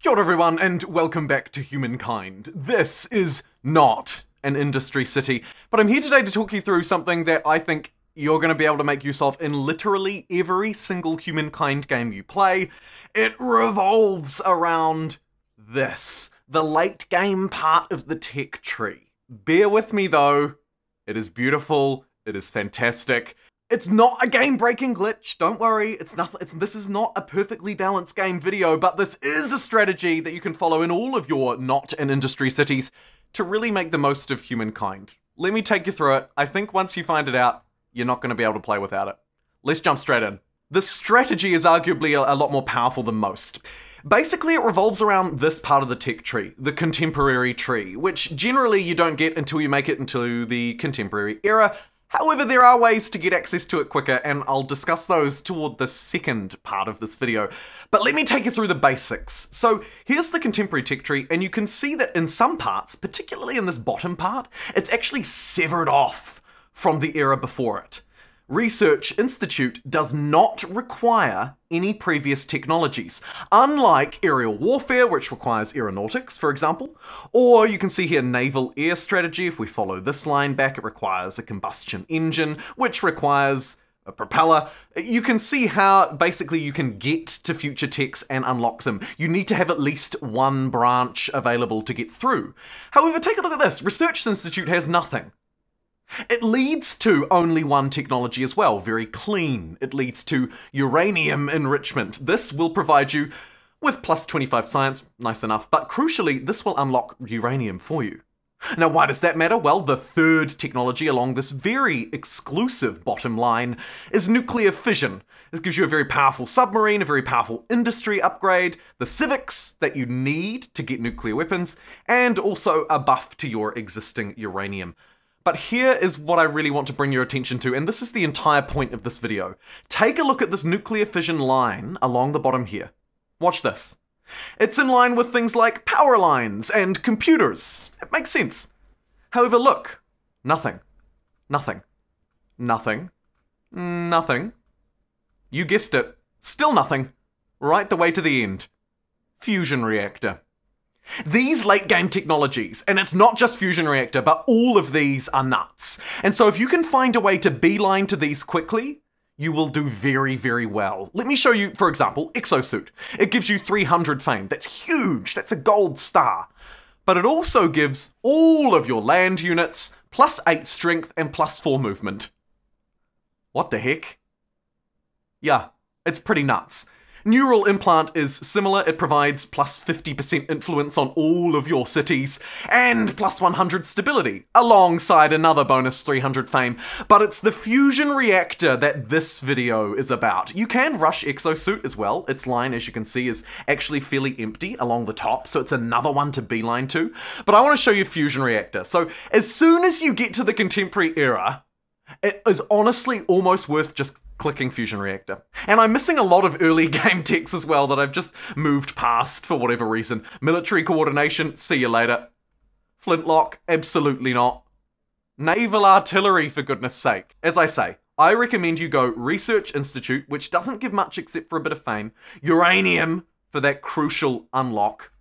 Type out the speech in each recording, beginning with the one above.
Kia ora everyone, and welcome back to Humankind. This is not an industry city, but I'm here today to talk you through something that I think you're going to be able to make use of in literally every single Humankind game you play. It revolves around this, the late game part of the tech tree. Bear with me though, it is beautiful, it is fantastic. It's not a game-breaking glitch, don't worry, this is not a perfectly balanced game video, but this is a strategy that you can follow in all of your not in industry cities to really make the most of Humankind. Let me take you through it. I think once you find it out, you're not going to be able to play without it. Let's jump straight in. This strategy is arguably a lot more powerful than most. Basically, it revolves around this part of the tech tree, the contemporary tree, which generally you don't get until you make it into the contemporary era. However, there are ways to get access to it quicker, and I'll discuss those toward the second part of this video. But let me take you through the basics. So here's the contemporary tech tree, and you can see that in some parts, particularly in this bottom part, it's actually severed off from the era before it. Research Institute does not require any previous technologies, unlike aerial warfare, which requires aeronautics, for example, or you can see here naval air strategy. If we follow this line back, it requires a combustion engine, which requires a propeller. You can see how basically you can get to future techs and unlock them. You need to have at least one branch available to get through. However, take a look at this. Research Institute has nothing. It leads to only one technology as well, very clean. It leads to uranium enrichment. This will provide you with plus 25 science, nice enough, but crucially, this will unlock uranium for you. Now, why does that matter? Well, the third technology along this very exclusive bottom line is nuclear fission. This gives you a very powerful submarine, a very powerful industry upgrade, the civics that you need to get nuclear weapons, and also a buff to your existing uranium. But here is what I really want to bring your attention to, and this is the entire point of this video. Take a look at this nuclear fission line along the bottom here. Watch this. It's in line with things like power lines and computers. It makes sense. However, look. Nothing. Nothing. Nothing. Nothing. You guessed it. Still nothing. Right the way to the end. Fusion reactor. These late game technologies, and it's not just fusion reactor, but all of these are nuts. And so if you can find a way to beeline to these quickly, you will do very, very well. Let me show you, for example, exosuit. It gives you 300 fame. That's huge. That's a gold star. But it also gives all of your land units plus 8 strength and plus 4 movement. What the heck? Yeah, it's pretty nuts. Neural implant is similar. It provides plus 50% influence on all of your cities and plus 100 stability, alongside another bonus 300 fame. But it's the fusion reactor that this video is about. You can rush exosuit as well. Its line, as you can see, is actually fairly empty along the top, so it's another one to beeline to. But I want to show you fusion reactor. So as soon as you get to the contemporary era, it is honestly almost worth just clicking fusion reactor. And I'm missing a lot of early game techs as well that I've just moved past for whatever reason. Military coordination, see you later. Flintlock, absolutely not. Naval artillery, for goodness sake. As I say, I recommend you go Research Institute, which doesn't give much except for a bit of fame. Uranium, for that crucial unlock.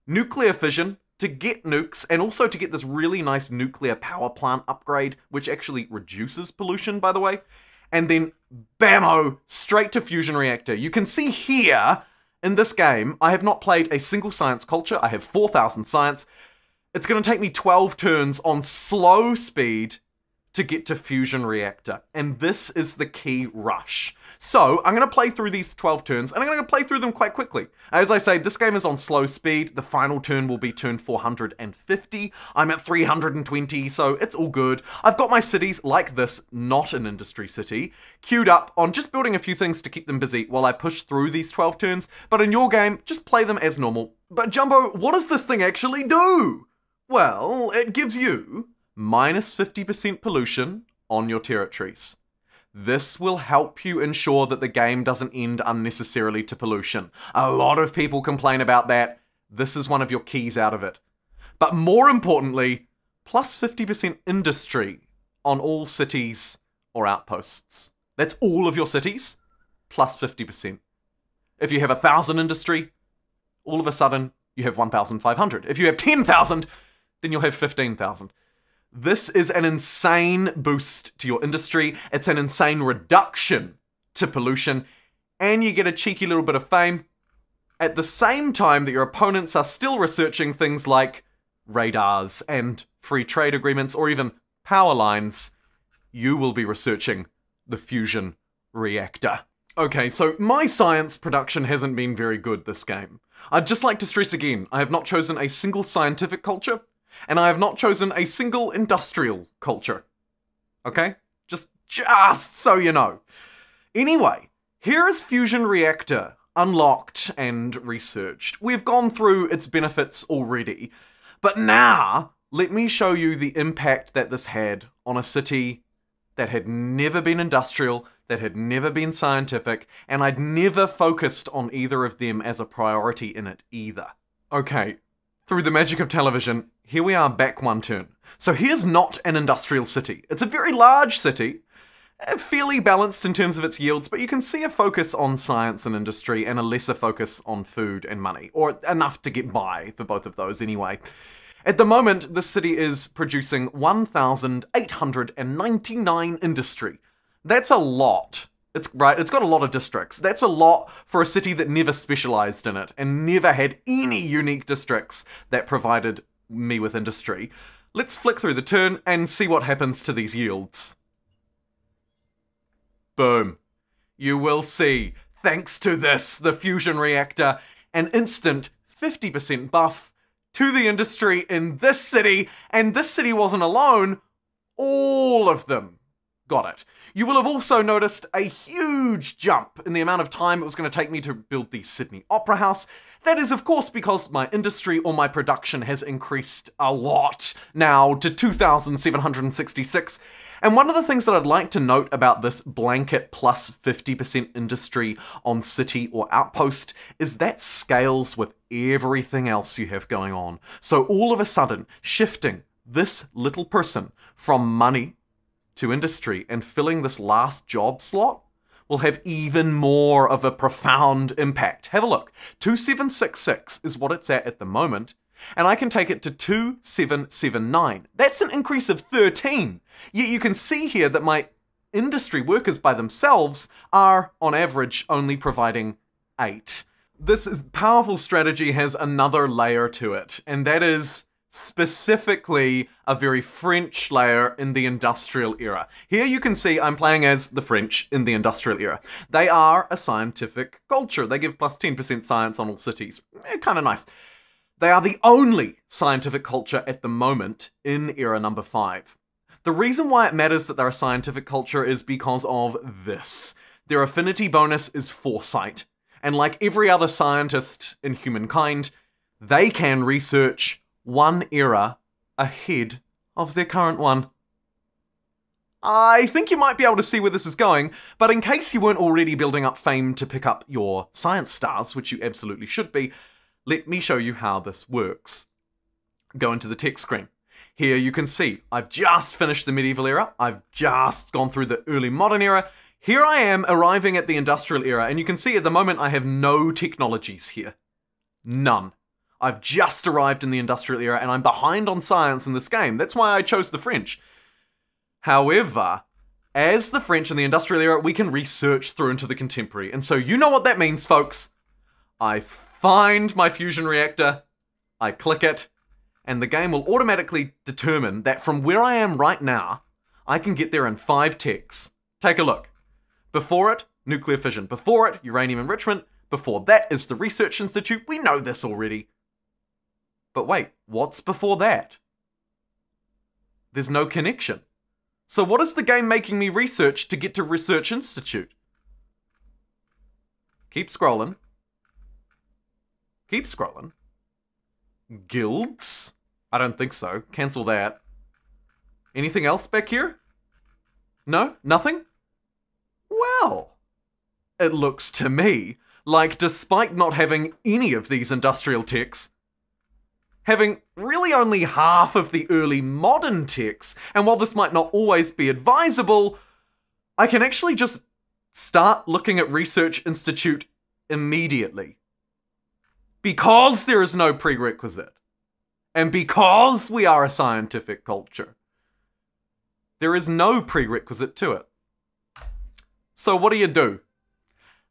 Nuclear fission, to get nukes, and also to get this really nice nuclear power plant upgrade, which actually reduces pollution, by the way. And then, bammo, straight to fusion reactor. You can see here, in this game, I have not played a single science culture. I have 4,000 science. It's going to take me 12 turns on slow speed to get to fusion reactor. And this is the key rush. So, I'm going to play through these 12 turns, and I'm going to play through them quite quickly. As I say, this game is on slow speed. The final turn will be turn 450. I'm at 320, so it's all good. I've got my cities like this, not an industry city, queued up on just building a few things to keep them busy while I push through these 12 turns. But in your game, just play them as normal. But Jumbo, what does this thing actually do? Well, it gives you minus 50% pollution on your territories. This will help you ensure that the game doesn't end unnecessarily to pollution. A lot of people complain about that. This is one of your keys out of it. But more importantly, plus 50% industry on all cities or outposts. That's all of your cities, plus 50%. If you have 1,000 industry, all of a sudden you have 1,500. If you have 10,000, then you'll have 15,000. This is an insane boost to your industry. It's an insane reduction to pollution, and you get a cheeky little bit of fame at the same time that your opponents are still researching things like radars and free trade agreements or even power lines. You will be researching the fusion reactor. Okay, so my science production hasn't been very good this game. I'd just like to stress again, I have not chosen a single scientific culture, and I have not chosen a single industrial culture. Okay? Just so you know. Anyway, here is Fusion Reactor, unlocked and researched. We've gone through its benefits already, but now let me show you the impact that this had on a city that had never been industrial, that had never been scientific, and I'd never focused on either of them as a priority in it either. Okay, through the magic of television, here we are back one turn. So here's not an industrial city. It's a very large city, fairly balanced in terms of its yields, but you can see a focus on science and industry and a lesser focus on food and money, or enough to get by for both of those anyway. At the moment, this city is producing 1,899 industry. That's a lot. It's got a lot of districts. That's a lot for a city that never specialized in it and never had any unique districts that provided me with industry. Let's flick through the turn and see what happens to these yields. Boom. You will see, thanks to this, the fusion reactor, an instant 50% buff to the industry in this city, and this city wasn't alone, all of them got it. You will have also noticed a huge jump in the amount of time it was going to take me to build the Sydney Opera House. That is, of course, because my industry or my production has increased a lot now to 2,766. And one of the things that I'd like to note about this blanket plus 50% industry on city or outpost is that scales with everything else you have going on. So all of a sudden, shifting this little person from money to industry and filling this last job slot will have even more of a profound impact. Have a look. 2,766 is what it's at the moment, and I can take it to 2,779. That's an increase of 13. Yet you can see here that my industry workers by themselves are, on average, only providing 8. This powerful strategy has another layer to it, and that is specifically a very French layer in the industrial era. Here you can see I'm playing as the French in the industrial era. They are a scientific culture. They give plus 10% science on all cities. Kind of nice. They are the only scientific culture at the moment in era number 5. The reason why it matters that they're a scientific culture is because of this. Their affinity bonus is foresight. And like every other scientist in Humankind, they can research one era ahead of their current one. I think you might be able to see where this is going, but in case you weren't already building up fame to pick up your science stars, which you absolutely should be, let me show you how this works. Go into the text screen. Here you can see I've just finished the medieval era, I've just gone through the early modern era, here I am arriving at the industrial era, and you can see at the moment I have no technologies here. None. I've just arrived in the industrial era and I'm behind on science in this game. That's why I chose the French. However, as the French in the industrial era, we can research through into the contemporary. And so you know what that means, folks. I find my fusion reactor, I click it, and the game will automatically determine that from where I am right now, I can get there in 5 ticks. Take a look. Before it, nuclear fission. Before it, uranium enrichment. Before that is the Research Institute. We know this already. But wait, what's before that? There's no connection. So what is the game making me research to get to Research Institute? Keep scrolling. Keep scrolling. Guilds? I don't think so. Cancel that. Anything else back here? No? Nothing? Well, it looks to me like despite not having any of these industrial techs, having really only half of the early modern techs, and while this might not always be advisable, I can actually just start looking at Research Institute immediately. Because there is no prerequisite, and because we are a scientific culture, there is no prerequisite to it. So what do?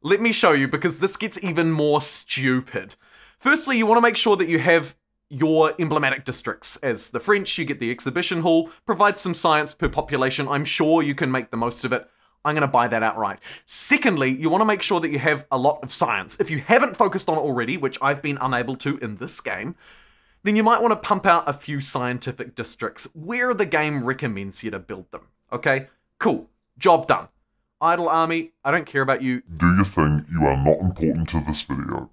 Let me show you, because this gets even more stupid. Firstly, you want to make sure that you have your emblematic districts. As the French, you get the exhibition hall, provides some science per population. I'm sure you can make the most of it. I'm going to buy that outright. Secondly, you want to make sure that you have a lot of science. If you haven't focused on it already, which I've been unable to in this game, then you might want to pump out a few scientific districts where the game recommends you to build them. Okay? Cool. Job done. Idle army, I don't care about you. Do your thing, you are not important to this video.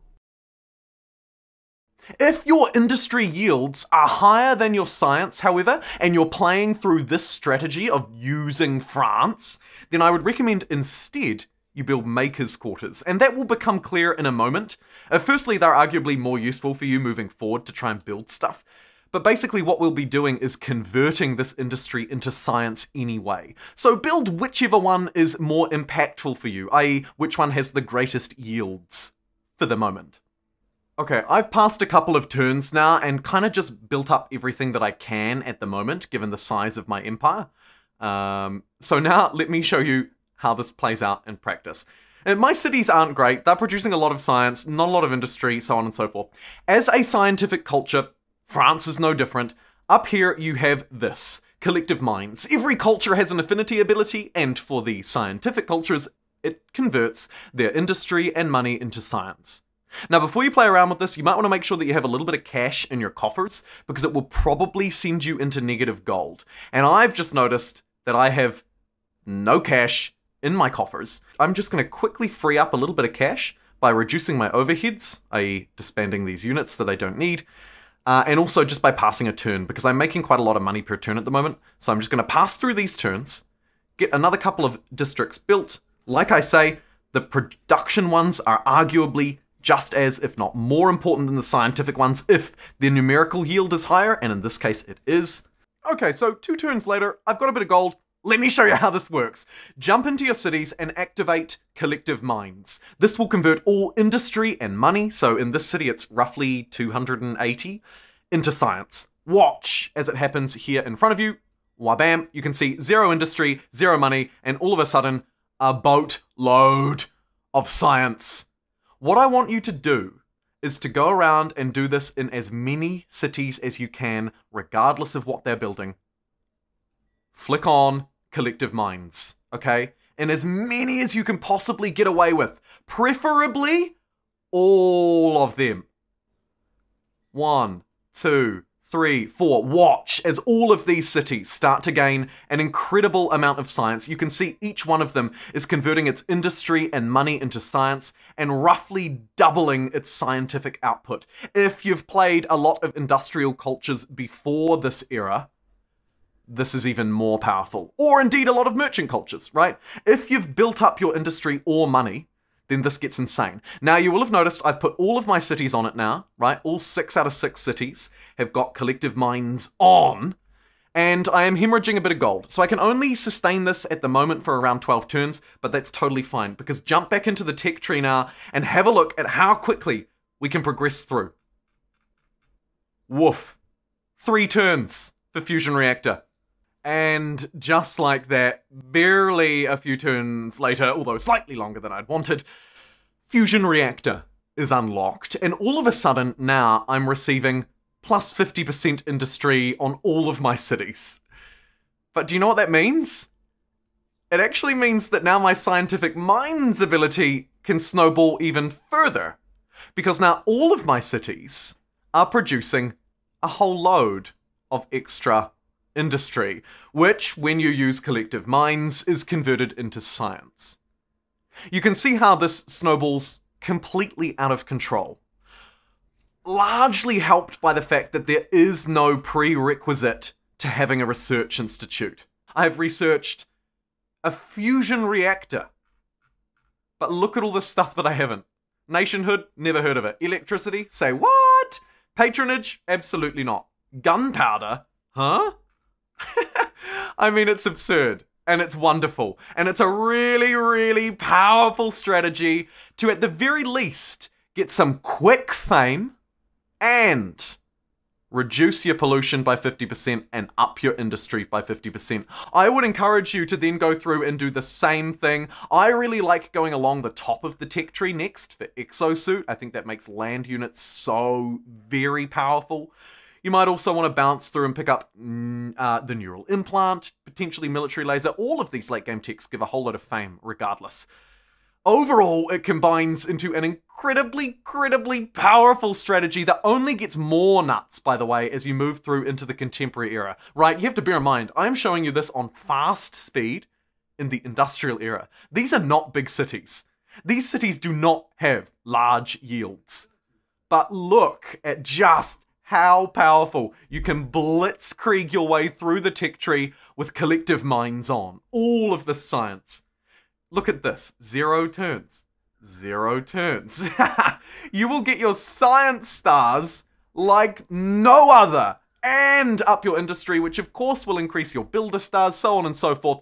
If your industry yields are higher than your science, however, and you're playing through this strategy of using France, then I would recommend instead you build makers' quarters, and that will become clear in a moment. Firstly, they're arguably more useful for you moving forward to try and build stuff. But basically what we'll be doing is converting this industry into science anyway. So build whichever one is more impactful for you, i.e. which one has the greatest yields for the moment. Okay, I've passed a couple of turns now and kind of just built up everything that I can at the moment, given the size of my empire. So now let me show you how this plays out in practice. My cities aren't great. They're producing a lot of science, not a lot of industry, so on and so forth. As a scientific culture, France is no different. Up here you have this, collective minds. Every culture has an affinity ability, and for the scientific cultures, it converts their industry and money into science. Now, before you play around with this, you might want to make sure that you have a little bit of cash in your coffers, because it will probably send you into negative gold. And I've just noticed that I have no cash in my coffers. I'm just going to quickly free up a little bit of cash by reducing my overheads, i.e. disbanding these units that I don't need, and also just by passing a turn, because I'm making quite a lot of money per turn at the moment. So I'm just going to pass through these turns, get another couple of districts built. Like I say, the production ones are arguably just as, if not more important than the scientific ones, if the numerical yield is higher, and in this case it is. Okay, so 2 turns later, I've got a bit of gold. Let me show you how this works. Jump into your cities and activate collective minds. This will convert all industry and money, so in this city it's roughly 280, into science. Watch as it happens here in front of you. Wabam, you can see 0 industry, 0 money, and all of a sudden, a boatload of science. What I want you to do is to go around and do this in as many cities as you can, regardless of what they're building. Flick on collective minds, okay? And as many as you can possibly get away with. Preferably all of them. 1, 2, 3, 4. Watch as all of these cities start to gain an incredible amount of science. You can see each one of them is converting its industry and money into science and roughly doubling its scientific output. If you've played a lot of industrial cultures before this era, this is even more powerful. Or indeed a lot of merchant cultures, right? If you've built up your industry or money, then this gets insane. Now, you will have noticed I've put all of my cities on it now, right? All 6 out of 6 cities have got collective minds on, and I am hemorrhaging a bit of gold. So I can only sustain this at the moment for around 12 turns, but that's totally fine, because jump back into the tech tree now and have a look at how quickly we can progress through. Woof. 3 turns for Fusion Reactor. And just like that, barely a few turns later, although slightly longer than I'd wanted, Fusion Reactor is unlocked. And all of a sudden, now I'm receiving plus 50% industry on all of my cities. But do you know what that means? It actually means that now my scientific minds ability can snowball even further. Because now all of my cities are producing a whole load of extra industry, which, when you use collective minds, is converted into science. You can see how this snowballs completely out of control. Largely helped by the fact that there is no prerequisite to having a research institute. I've researched a fusion reactor, but look at all the stuff that I haven't. Nationhood, never heard of it. Electricity, say what? Patronage, absolutely not. Gunpowder, huh? I mean, it's absurd, and it's wonderful, and it's a really, really powerful strategy to, at the very least, get some quick fame, and reduce your pollution by 50% and up your industry by 50%. I would encourage you to then go through and do the same thing. I really like going along the top of the tech tree next for exosuit. I think that makes land units so very powerful. You might also want to bounce through and pick up the neural implant, potentially military laser. All of these late game techs give a whole lot of fame regardless. Overall, it combines into an incredibly powerful strategy that only gets more nuts, by the way, as you move through into the contemporary era. Right, you have to bear in mind, I'm showing you this on fast speed in the industrial era. These are not big cities. These cities do not have large yields. But look at just how powerful you can blitzkrieg your way through the tech tree with collective minds on. All of this science. Look at this, 0 turns, 0 turns. You will get your science stars like no other, and up your industry, which of course will increase your builder stars, so on and so forth.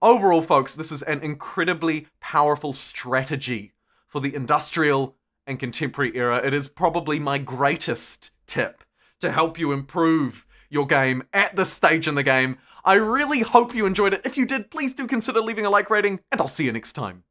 Overall, folks, this is an incredibly powerful strategy for the industrial and contemporary era. It is probably my greatest tip to help you improve your game at this stage in the game. I really hope you enjoyed it. If you did, please do consider leaving a like rating, and I'll see you next time.